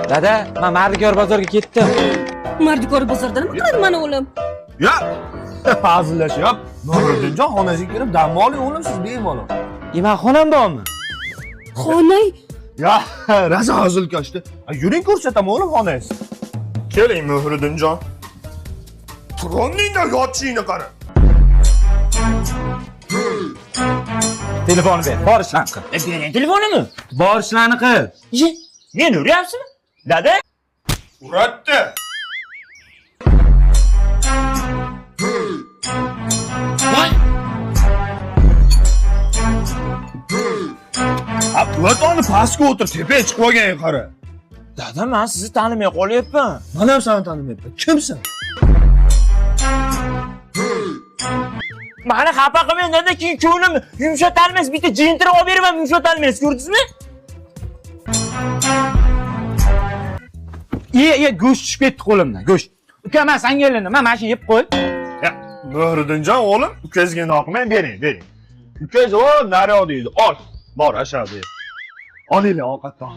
Dada, men Mardikor bozorga ketdim. Mardikor bozorda nima qiladi mana o'g'lim? Ya, hazillashyap. Nuriddinjon xonasiga kirib dam oling o'g'lim, siz bemalol. Men xonam bormi? Xonay, Ya, raza hazilkashdi. Yuring ko'rsataman o'g'lim xonangizni. Keling Nuriddinjon. Troningda yotishingni qara. Telefonni ber, borishlarni qil. Bering telefonimni. Borishlarni qil. Men uryapsizmi? Dada? Uratdi. Vatonni pastga o'tir, tepaga chiqib olgan qara. Dada, men sizni tanimay qolyapman. Men ham seni tanimayapman. Kimsan? Mani xafa qilmang dada, keyin ko'nglim yumshatalmas, bitta jintirib olib beraman, yumshatalmas, ko'rdingizmi? Go'sht tushib ketdi qo'limdan, go'sht. Uka, men senga yo'lladim, men mana shuni yeb qo'y. Ya, Nuriddinjon o'g'lim, ukangizga noqimay bering. Ukangiz o nari deydi. Ol. Bor, aşağı deydi. Olinglar ovqatdan.